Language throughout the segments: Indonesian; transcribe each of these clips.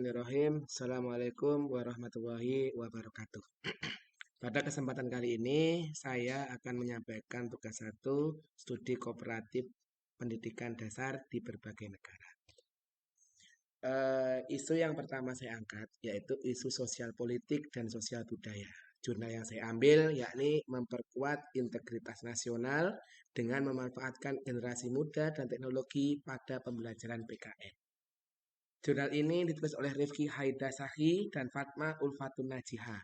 Bismillahirrahmanirrahim. Assalamualaikum warahmatullahi wabarakatuh. Pada kesempatan kali ini, saya akan menyampaikan tugas satu studi kooperatif pendidikan dasar di berbagai negara. Isu yang pertama saya angkat yaitu isu sosial politik dan sosial budaya. Jurnal yang saya ambil yakni memperkuat integritas nasional dengan memanfaatkan generasi muda dan teknologi pada pembelajaran PKN. Jurnal ini ditulis oleh Rifki Haidasahi dan Fatma Ulfatun Najiha.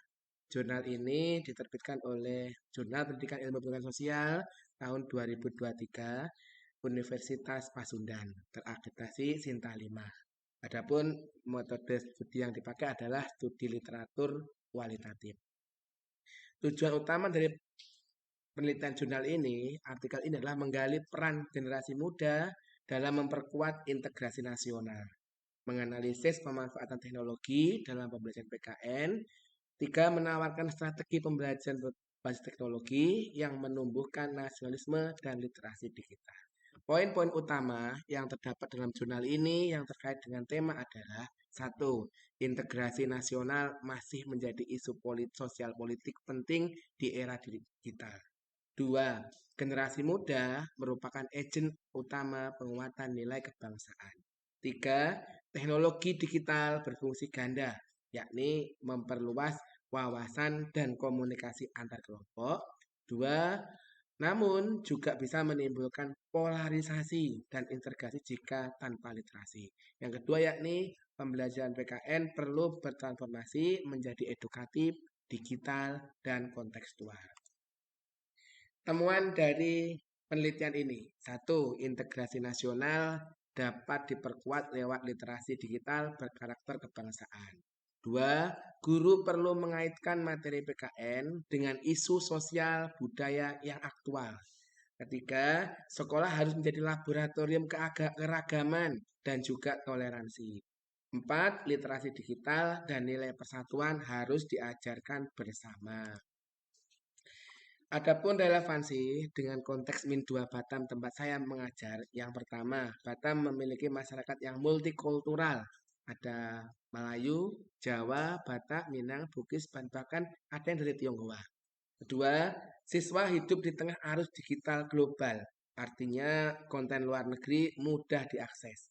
Jurnal ini diterbitkan oleh Jurnal Pendidikan Ilmu Pengetahuan Sosial tahun 2023 Universitas Pasundan, terakreditasi Sinta 5. Adapun metode studi yang dipakai adalah studi literatur kualitatif. Tujuan utama dari penelitian jurnal ini, artikel ini adalah menggali peran generasi muda dalam memperkuat integrasi nasional, menganalisis pemanfaatan teknologi dalam pembelajaran PKN, tiga, menawarkan strategi pembelajaran berbasis teknologi yang menumbuhkan nasionalisme dan literasi digital. Poin-poin utama yang terdapat dalam jurnal ini yang terkait dengan tema adalah: satu, integrasi nasional masih menjadi isu sosial politik penting di era digital. Dua, generasi muda merupakan agen utama penguatan nilai kebangsaan. Tiga, teknologi digital berfungsi ganda, yakni memperluas wawasan dan komunikasi antar kelompok. Dua, namun juga bisa menimbulkan polarisasi dan integrasi jika tanpa literasi. Yang kedua yakni pembelajaran PKN perlu bertransformasi menjadi edukatif, digital, dan kontekstual. Temuan dari penelitian ini: satu, integrasi nasional dapat diperkuat lewat literasi digital berkarakter kebangsaan. Dua, guru perlu mengaitkan materi PKN dengan isu sosial budaya yang aktual. Ketiga, sekolah harus menjadi laboratorium keragaman dan juga toleransi. Empat, literasi digital dan nilai persatuan harus diajarkan bersama. Adapun relevansi dengan konteks Min 2 Batam tempat saya mengajar, yang pertama, Batam memiliki masyarakat yang multikultural. Ada Melayu, Jawa, Batak, Minang, Bugis, dan bahkan ada yang dari Tionghoa. Kedua, siswa hidup di tengah arus digital global, artinya konten luar negeri mudah diakses.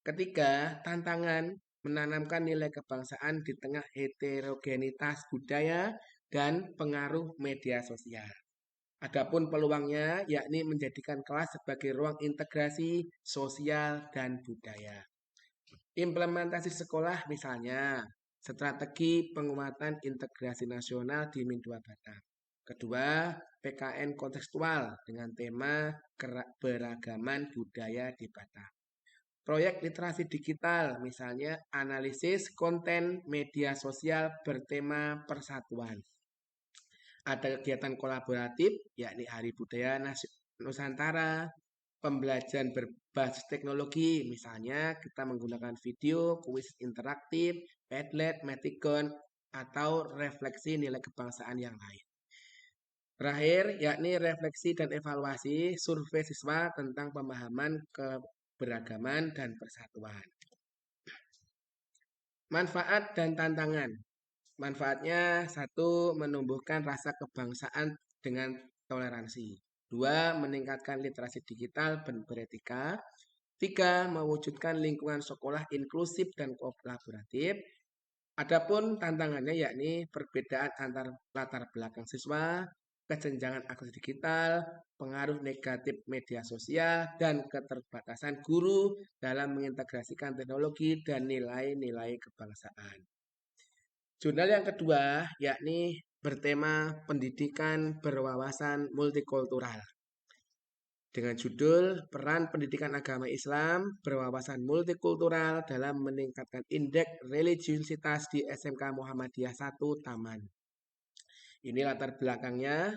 Ketiga, tantangan menanamkan nilai kebangsaan di tengah heterogenitas budaya dan pengaruh media sosial. Adapun peluangnya yakni menjadikan kelas sebagai ruang integrasi sosial dan budaya. Implementasi sekolah misalnya, strategi penguatan integrasi nasional di Min 2 Batam. Kedua, PKN kontekstual dengan tema beragaman budaya di Batam. Proyek literasi digital, misalnya analisis konten media sosial bertema persatuan. Ada kegiatan kolaboratif, yakni Hari Budaya Nusantara, pembelajaran berbasis teknologi, misalnya kita menggunakan video, kuis interaktif, Padlet, Metikon, atau refleksi nilai kebangsaan yang lain. Terakhir, yakni refleksi dan evaluasi survei siswa tentang pemahaman keberagaman dan persatuan. Manfaat dan tantangan. Manfaatnya: satu, menumbuhkan rasa kebangsaan dengan toleransi. Dua, meningkatkan literasi digital dan beretika. Tiga, mewujudkan lingkungan sekolah inklusif dan kolaboratif. Adapun tantangannya yakni perbedaan antar latar belakang siswa, kesenjangan akses digital, pengaruh negatif media sosial, dan keterbatasan guru dalam mengintegrasikan teknologi dan nilai-nilai kebangsaan. Jurnal yang kedua yakni bertema pendidikan berwawasan multikultural dengan judul Peran Pendidikan Agama Islam Berwawasan Multikultural dalam Meningkatkan Indeks Religiusitas di SMK Muhammadiyah 1 Taman. Ini latar belakangnya.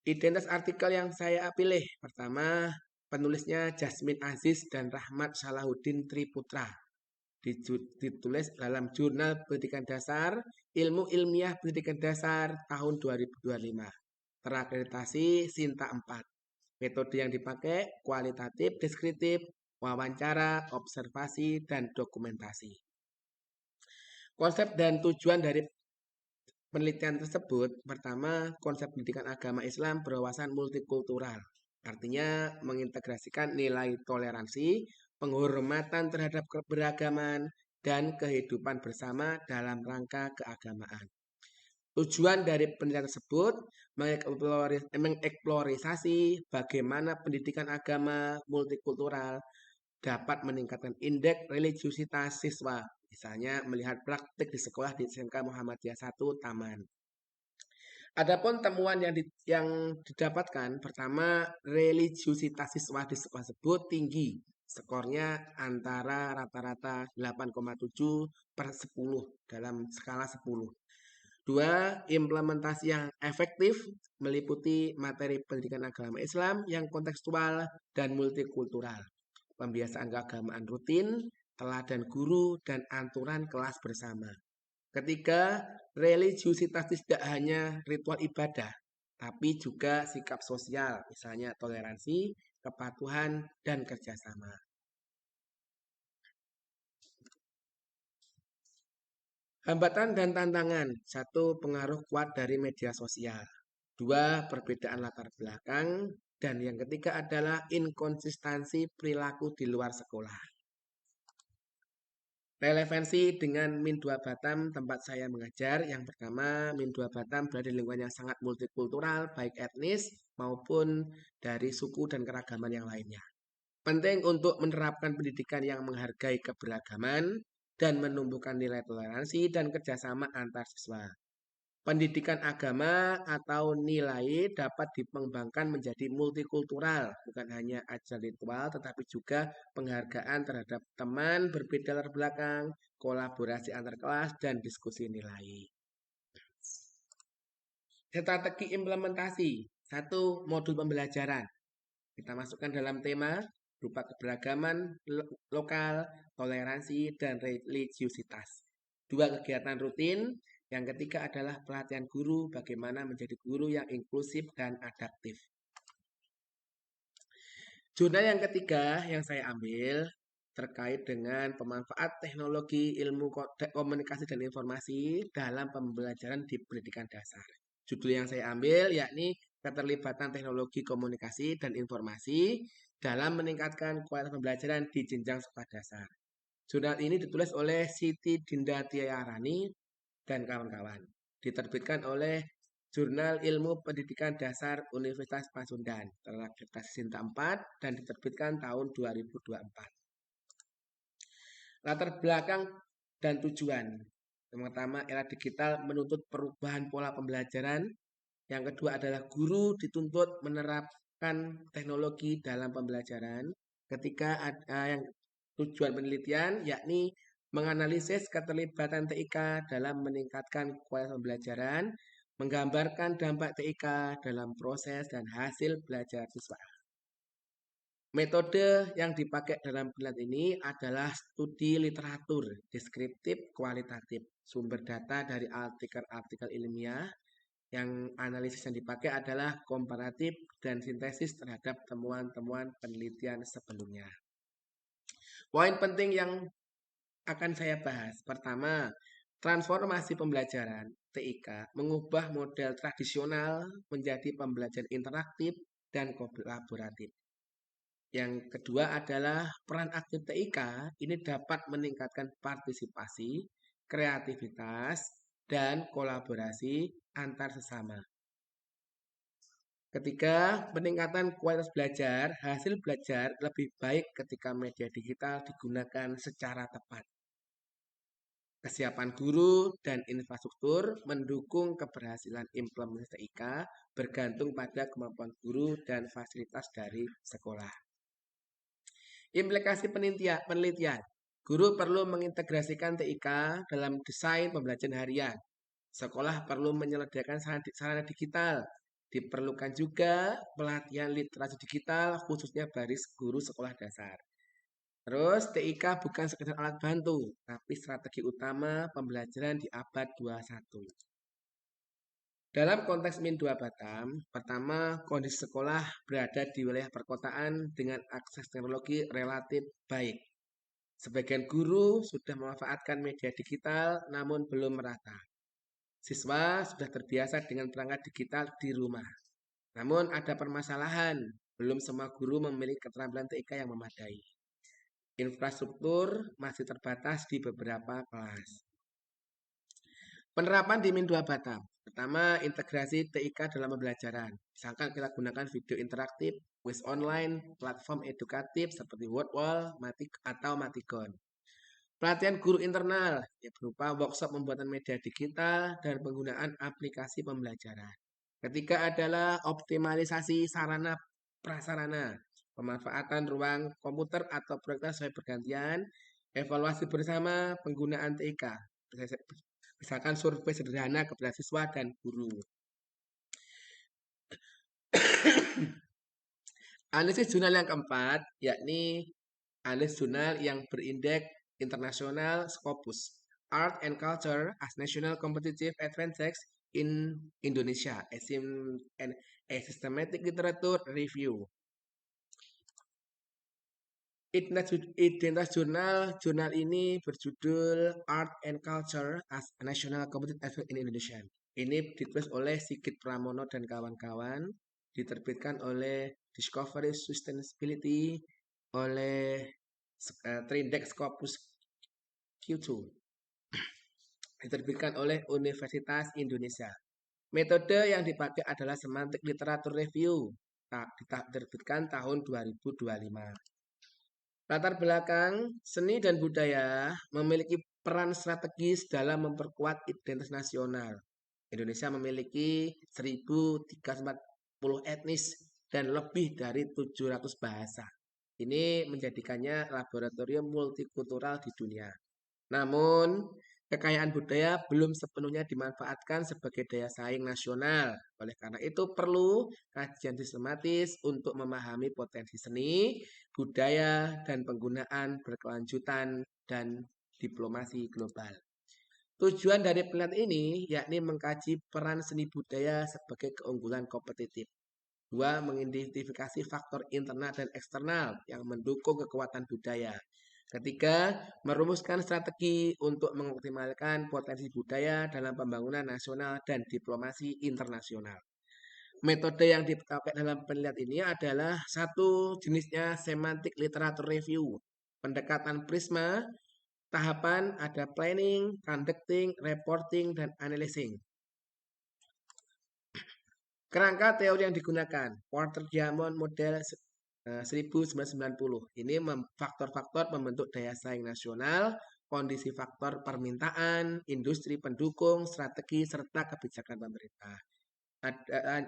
Identitas artikel yang saya pilih: pertama, penulisnya Jasmine Aziz dan Rahmat Salahuddin Triputra. Ditulis dalam Jurnal Pendidikan Dasar, Ilmu Ilmiah Pendidikan Dasar tahun 2025. Terakreditasi Sinta 4. Metode yang dipakai kualitatif, deskriptif, wawancara, observasi, dan dokumentasi. Konsep dan tujuan dari penelitian tersebut, pertama, konsep pendidikan agama Islam berwawasan multikultural. Artinya mengintegrasikan nilai toleransi, penghormatan terhadap keberagaman, dan kehidupan bersama dalam rangka keagamaan. Tujuan dari penelitian tersebut mengeksplorasi bagaimana pendidikan agama multikultural dapat meningkatkan indeks religiusitas siswa, misalnya melihat praktik di sekolah di SMK Muhammadiyah 1 Taman. Adapun temuan yang didapatkan, pertama, religiusitas siswa di sekolah tersebut tinggi. Skornya antara rata-rata 8,7 per 10 dalam skala 10. Dua, implementasi yang efektif meliputi materi pendidikan agama Islam yang kontekstual dan multikultural. Pembiasaan keagamaan rutin, teladan guru, dan aturan kelas bersama. Ketiga, religiusitas tidak hanya ritual ibadah, tapi juga sikap sosial, misalnya toleransi, kepatuhan, dan kerjasama. Hambatan dan tantangan. Satu, pengaruh kuat dari media sosial. Dua, perbedaan latar belakang. Dan yang ketiga adalah inkonsistensi perilaku di luar sekolah. Relevansi dengan Min 2 Batam tempat saya mengajar. Yang pertama, Min 2 Batam berada di lingkungan yang sangat multikultural, baik etnis maupun dari suku dan keragaman yang lainnya. Penting untuk menerapkan pendidikan yang menghargai keberagaman dan menumbuhkan nilai toleransi dan kerjasama antar siswa. Pendidikan agama atau nilai dapat dikembangkan menjadi multikultural, bukan hanya ajar ritual, tetapi juga penghargaan terhadap teman berbeda latar belakang, kolaborasi antar kelas, dan diskusi nilai. Strategi implementasi. Satu, modul pembelajaran. Kita masukkan dalam tema berupa keberagaman lokal, toleransi, dan religiusitas. Dua, kegiatan rutin. Yang ketiga adalah pelatihan guru, bagaimana menjadi guru yang inklusif dan adaptif. Jurnal yang ketiga yang saya ambil terkait dengan pemanfaat teknologi ilmu komunikasi dan informasi dalam pembelajaran di pendidikan dasar. Judul yang saya ambil yakni keterlibatan teknologi komunikasi dan informasi dalam meningkatkan kualitas pembelajaran di jenjang sekolah dasar. Jurnal ini ditulis oleh Siti Dinda Tiarani dan kawan-kawan. Diterbitkan oleh Jurnal Ilmu Pendidikan Dasar Universitas Pasundan, terakreditasi Sinta 4 dan diterbitkan tahun 2024. Latar belakang dan tujuan. Yang pertama, era digital menuntut perubahan pola pembelajaran. Yang kedua adalah guru dituntut menerapkan teknologi dalam pembelajaran. Ketiga, yang tujuan penelitian yakni menganalisis keterlibatan TIK dalam meningkatkan kualitas pembelajaran, menggambarkan dampak TIK dalam proses dan hasil belajar siswa. Metode yang dipakai dalam penelitian ini adalah studi literatur, deskriptif, kualitatif, sumber data dari artikel-artikel ilmiah, yang analisis yang dipakai adalah komparatif dan sintesis terhadap temuan-temuan penelitian sebelumnya. Poin penting yang akan saya bahas. Pertama, transformasi pembelajaran TIK mengubah model tradisional menjadi pembelajaran interaktif dan kolaboratif. Yang kedua adalah peran aktif TIK ini dapat meningkatkan partisipasi, kreativitas, dan kolaborasi antar sesama. Ketiga, peningkatan kualitas belajar. Hasil belajar lebih baik ketika media digital digunakan secara tepat. Kesiapan guru dan infrastruktur mendukung keberhasilan implementasi TIK bergantung pada kemampuan guru dan fasilitas dari sekolah. Implikasi penelitian. Guru perlu mengintegrasikan TIK dalam desain pembelajaran harian. Sekolah perlu menyediakan sarana digital. Diperlukan juga pelatihan literasi digital khususnya baris guru sekolah dasar. Terus TIK bukan sekedar alat bantu, tapi strategi utama pembelajaran di abad 21. Dalam konteks Min 2 Batam, pertama kondisi sekolah berada di wilayah perkotaan dengan akses teknologi relatif baik. Sebagian guru sudah memanfaatkan media digital namun belum merata. Siswa sudah terbiasa dengan perangkat digital di rumah. Namun ada permasalahan, belum semua guru memiliki keterampilan TIK yang memadai. Infrastruktur masih terbatas di beberapa kelas. Penerapan di Min 2 Batam. Pertama, integrasi TIK dalam pembelajaran. Misalkan kita gunakan video interaktif, quiz online, platform edukatif seperti Wordwall, Matik atau Matikon. Pelatihan guru internal, ya berupa workshop pembuatan media digital dan penggunaan aplikasi pembelajaran. Ketiga adalah optimalisasi sarana prasarana, pemanfaatan ruang komputer atau proyektor sesuai bergantian, evaluasi bersama penggunaan TIK, misalkan survei sederhana kepada siswa dan guru. Analisis jurnal yang keempat, yakni analisis jurnal yang berindeks internasional Scopus, Art and Culture as National Competitive Advantage in Indonesia, a Systematic Literature Review. Identitas jurnal ini berjudul Art and Culture as a National Competitive Advantage in Indonesia. Ini ditulis oleh Sigit Pramono dan kawan-kawan, diterbitkan oleh Discovery Sustainability, oleh Trindex Scopus Q2, diterbitkan oleh Universitas Indonesia. Metode yang dipakai adalah Semantic Literature Review, diterbitkan tahun 2025. Latar belakang seni dan budaya memiliki peran strategis dalam memperkuat identitas nasional. Indonesia memiliki 1.340 etnis dan lebih dari 700 bahasa. Ini menjadikannya laboratorium multikultural di dunia. Namun, kekayaan budaya belum sepenuhnya dimanfaatkan sebagai daya saing nasional. Oleh karena itu perlu kajian sistematis untuk memahami potensi seni, budaya, dan penggunaan berkelanjutan dan diplomasi global. Tujuan dari penelitian ini yakni mengkaji peran seni budaya sebagai keunggulan kompetitif. 2. Mengidentifikasi faktor internal dan eksternal yang mendukung kekuatan budaya. Ketiga, merumuskan strategi untuk mengoptimalkan potensi budaya dalam pembangunan nasional dan diplomasi internasional. Metode yang dipakai dalam penelitian ini adalah satu jenisnya semantic literature review, pendekatan prisma, tahapan ada planning, conducting, reporting, dan analyzing. Kerangka teori yang digunakan, Porter Diamond model 1990. Ini faktor-faktor pembentuk daya saing nasional, kondisi faktor permintaan, industri pendukung, strategi, serta kebijakan pemerintah.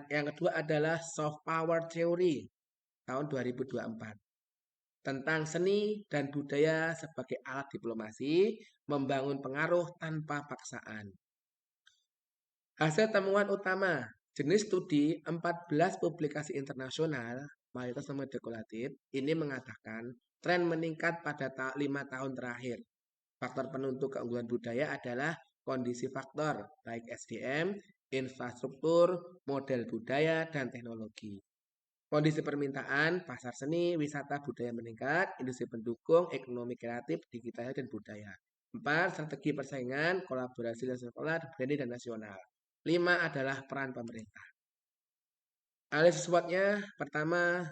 Yang kedua adalah soft power theory tahun 2024 tentang seni dan budaya sebagai alat diplomasi, membangun pengaruh tanpa paksaan. Hasil temuan utama, jenis studi 14 publikasi internasional, mayoritas nomor deklaratif, ini mengatakan tren meningkat pada 5 tahun terakhir. Faktor penentu keunggulan budaya adalah kondisi faktor, baik SDM, infrastruktur, model budaya, dan teknologi. Kondisi permintaan, pasar seni, wisata budaya meningkat, industri pendukung, ekonomi kreatif, digital, dan budaya. 4. Strategi persaingan, kolaborasi sekolah, branding, dan nasional. 5 adalah peran pemerintah. Analisis SWOT-nya, pertama,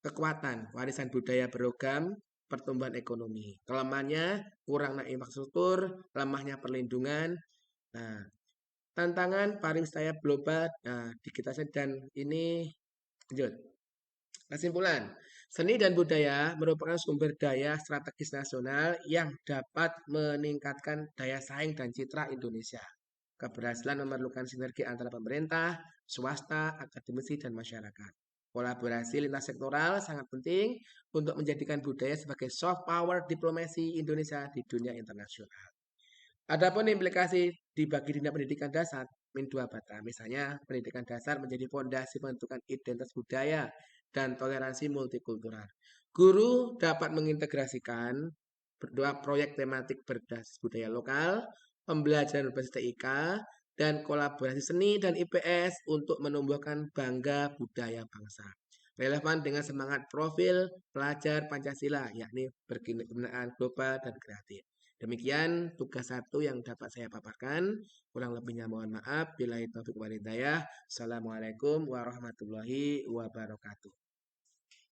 kekuatan, warisan budaya beragam, pertumbuhan ekonomi. Kelemahannya, kurangnya infrastruktur, lemahnya perlindungan. Nah, tantangan pariwisata global, digitalisasi dan ini lanjut. Kesimpulan, seni dan budaya merupakan sumber daya strategis nasional yang dapat meningkatkan daya saing dan citra Indonesia. Keberhasilan memerlukan sinergi antara pemerintah, swasta, akademisi, dan masyarakat. Kolaborasi lintas sektoral sangat penting untuk menjadikan budaya sebagai soft power diplomasi Indonesia di dunia internasional. Adapun implikasi dibagi dunia pendidikan dasar, Min 2 Batam. Misalnya, pendidikan dasar menjadi fondasi pembentukan identitas budaya dan toleransi multikultural. Guru dapat mengintegrasikan berdua proyek tematik berbasis budaya lokal, pembelajaran berbasis TIK, dan kolaborasi seni dan IPS untuk menumbuhkan bangga budaya bangsa. relevan dengan semangat profil pelajar Pancasila, yakni berkebenaan global dan kreatif. Demikian tugas satu yang dapat saya paparkan. Kurang lebihnya mohon maaf. Billahi taufiq wal hidayah. Assalamualaikum warahmatullahi wabarakatuh.